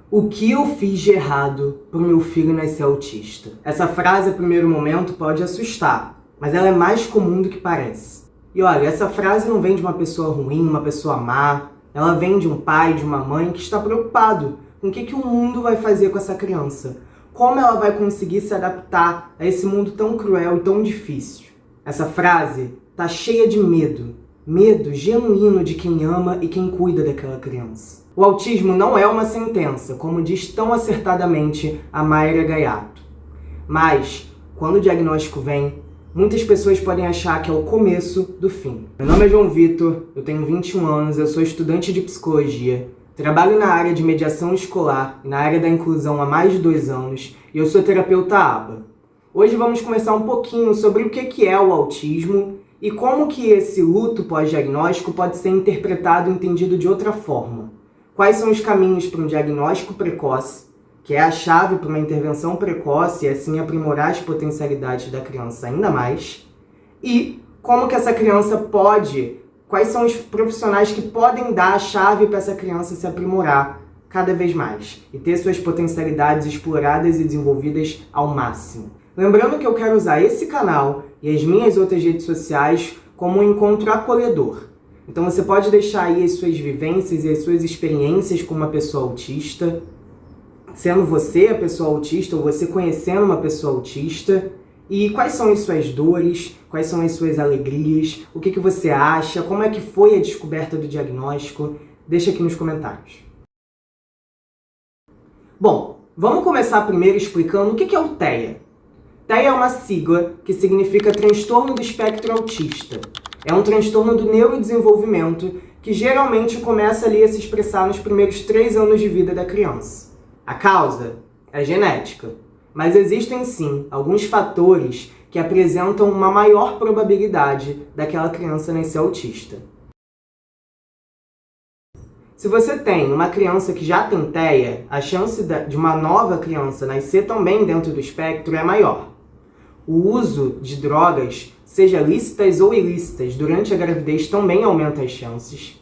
O que eu fiz de errado pro meu filho nascer autista? Essa frase, a primeiro momento, pode assustar, mas ela é mais comum do que parece. E olha, essa frase não vem de uma pessoa ruim, uma pessoa má. Ela vem de um pai, de uma mãe que está preocupado com o que o mundo vai fazer com essa criança. Como ela vai conseguir se adaptar a esse mundo tão cruel e tão difícil. Essa frase tá cheia de medo. Medo genuíno de quem ama e quem cuida daquela criança. O autismo não é uma sentença, como diz tão acertadamente a Mayra Gaiato. Mas, quando o diagnóstico vem, muitas pessoas podem achar que é o começo do fim. Meu nome é João Vitor, eu tenho 21 anos, eu sou estudante de psicologia, trabalho na área de mediação escolar e na área da inclusão há mais de 2 anos e eu sou terapeuta ABA. Hoje vamos conversar um pouquinho sobre o que é o autismo e como que esse luto pós-diagnóstico pode ser interpretado e entendido de outra forma. Quais são os caminhos para um diagnóstico precoce, que é a chave para uma intervenção precoce e assim aprimorar as potencialidades da criança ainda mais, e como que essa criança pode, quais são os profissionais que podem dar a chave para essa criança se aprimorar cada vez mais e ter suas potencialidades exploradas e desenvolvidas ao máximo. Lembrando que eu quero usar esse canal e as minhas outras redes sociais como um encontro acolhedor. Então você pode deixar aí as suas vivências e as suas experiências com uma pessoa autista, sendo você a pessoa autista ou você conhecendo uma pessoa autista, e quais são as suas dores, quais são as suas alegrias, o que você acha, como é que foi a descoberta do diagnóstico, deixa aqui nos comentários. Bom, vamos começar primeiro explicando o que é o TEA. TEA é uma sigla que significa Transtorno do Espectro Autista. É um transtorno do neurodesenvolvimento que geralmente começa ali a se expressar nos primeiros 3 anos de vida da criança. A causa é genética, mas existem sim alguns fatores que apresentam uma maior probabilidade daquela criança nascer autista. Se você tem uma criança que já tem TEA, a chance de uma nova criança nascer também dentro do espectro é maior. O uso de drogas, seja lícitas ou ilícitas, durante a gravidez também aumenta as chances.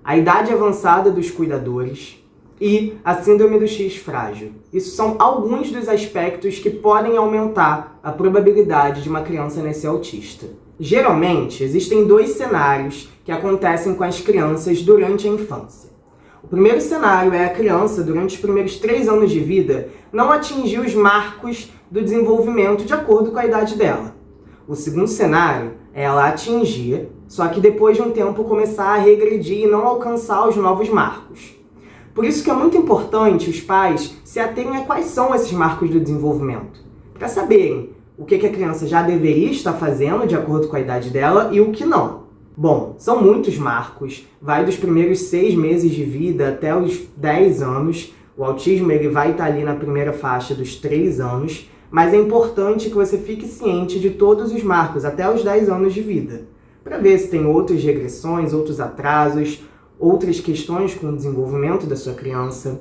A idade avançada dos cuidadores e a síndrome do X frágil. Isso são alguns dos aspectos que podem aumentar a probabilidade de uma criança nascer autista. Geralmente, existem 2 cenários que acontecem com as crianças durante a infância. O primeiro cenário é a criança, durante os primeiros 3 anos de vida, não atingir os marcos do desenvolvimento de acordo com a idade dela. O segundo cenário é ela atingir, só que depois de um tempo começar a regredir e não alcançar os novos marcos. Por isso que é muito importante os pais se aterem a quais são esses marcos do desenvolvimento, para saberem o que a criança já deveria estar fazendo de acordo com a idade dela e o que não. Bom, são muitos marcos, vai dos primeiros 6 meses de vida até os 10 anos. O autismo ele vai estar ali na primeira faixa dos 3 anos, mas é importante que você fique ciente de todos os marcos até os 10 anos de vida, para ver se tem outras regressões, outros atrasos, outras questões com o desenvolvimento da sua criança.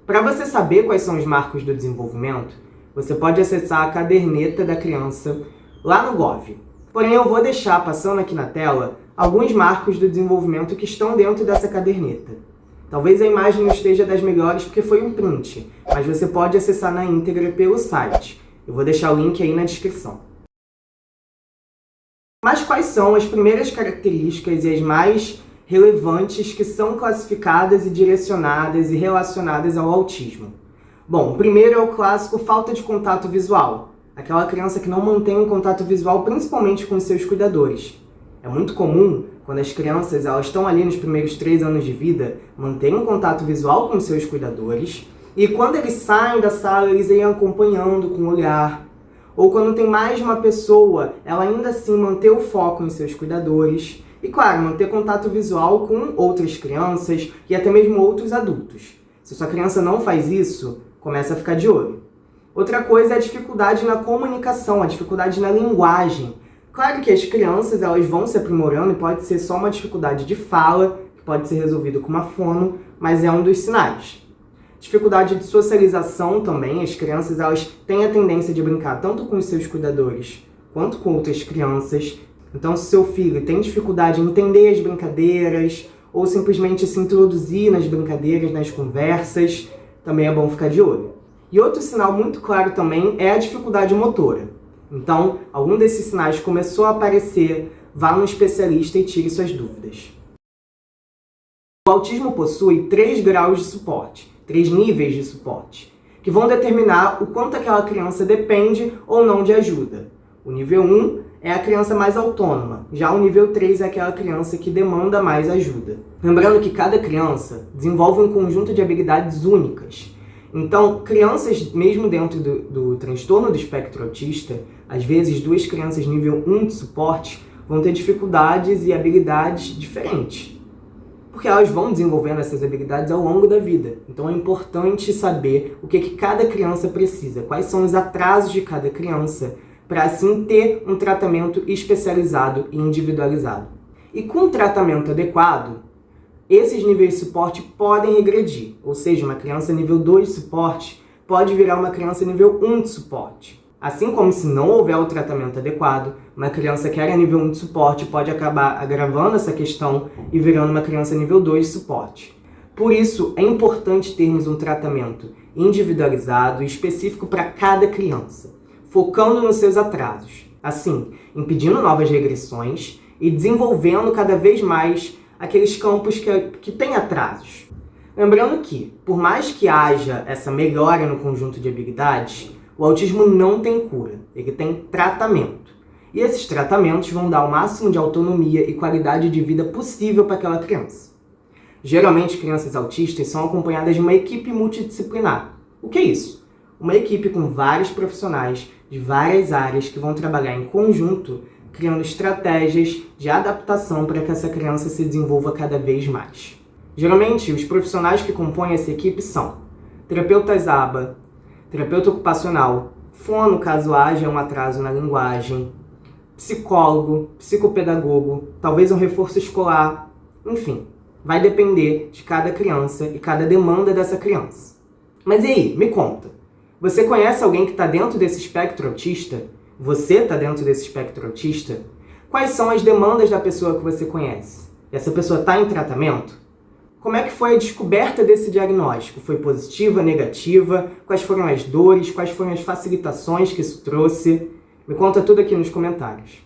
Para você saber quais são os marcos do desenvolvimento, você pode acessar a caderneta da criança lá no Gov. Porém, eu vou deixar passando aqui na tela alguns marcos do desenvolvimento que estão dentro dessa caderneta. Talvez a imagem não esteja das melhores porque foi um print, mas você pode acessar na íntegra pelo site. Eu vou deixar o link aí na descrição. Mas quais são as primeiras características e as mais relevantes que são classificadas e direcionadas e relacionadas ao autismo? Bom, o primeiro é o clássico falta de contato visual. Aquela criança que não mantém um contato visual, principalmente com seus cuidadores. É muito comum, quando as crianças elas estão ali nos primeiros 3 anos de vida, manterem um contato visual com seus cuidadores, e quando eles saem da sala, eles irem acompanhando com o olhar. Ou quando tem mais de uma pessoa, ela ainda assim manter o foco em seus cuidadores. E claro, manter contato visual com outras crianças e até mesmo outros adultos. Se sua criança não faz isso, começa a ficar de olho. Outra coisa é a dificuldade na comunicação, a dificuldade na linguagem. Claro que as crianças elas vão se aprimorando e pode ser só uma dificuldade de fala, que pode ser resolvido com uma fono, mas é um dos sinais. Dificuldade de socialização também, as crianças elas têm a tendência de brincar tanto com os seus cuidadores quanto com outras crianças. Então, se seu filho tem dificuldade em entender as brincadeiras ou simplesmente se introduzir nas brincadeiras, nas conversas, também é bom ficar de olho. E outro sinal muito claro também é a dificuldade motora. Então, algum desses sinais começou a aparecer, vá no especialista e tire suas dúvidas. O autismo possui 3 graus de suporte, 3 níveis de suporte, que vão determinar o quanto aquela criança depende ou não de ajuda. O nível 1 é a criança mais autônoma, já o nível 3 é aquela criança que demanda mais ajuda. Lembrando que cada criança desenvolve um conjunto de habilidades únicas. Então, crianças, mesmo dentro do transtorno do espectro autista, às vezes 2 crianças nível 1 de suporte vão ter dificuldades e habilidades diferentes, porque elas vão desenvolvendo essas habilidades ao longo da vida. Então é importante saber o que cada criança precisa, quais são os atrasos de cada criança, para assim ter um tratamento especializado e individualizado. E com um tratamento adequado, esses níveis de suporte podem regredir, ou seja, uma criança nível 2 de suporte pode virar uma criança nível 1 de suporte. Assim como se não houver o tratamento adequado, uma criança que era nível 1 de suporte pode acabar agravando essa questão e virando uma criança nível 2 de suporte. Por isso, é importante termos um tratamento individualizado e específico para cada criança, focando nos seus atrasos, assim, impedindo novas regressões e desenvolvendo cada vez mais aqueles campos que têm atrasos. Lembrando que, por mais que haja essa melhora no conjunto de habilidades, o autismo não tem cura, ele tem tratamento. E esses tratamentos vão dar o máximo de autonomia e qualidade de vida possível para aquela criança. Geralmente, crianças autistas são acompanhadas de uma equipe multidisciplinar. O que é isso? Uma equipe com vários profissionais de várias áreas que vão trabalhar em conjunto, criando estratégias de adaptação para que essa criança se desenvolva cada vez mais. Geralmente, os profissionais que compõem essa equipe são terapeutas ABA, terapeuta ocupacional, fono caso haja um atraso na linguagem, psicólogo, psicopedagogo, talvez um reforço escolar, enfim, vai depender de cada criança e cada demanda dessa criança. Mas e aí, me conta, você conhece alguém que está dentro desse espectro autista? Você está dentro desse espectro autista? Quais são as demandas da pessoa que você conhece? Essa pessoa está em tratamento? Como é que foi a descoberta desse diagnóstico? Foi positiva, negativa? Quais foram as dores? Quais foram as facilitações que isso trouxe? Me conta tudo aqui nos comentários.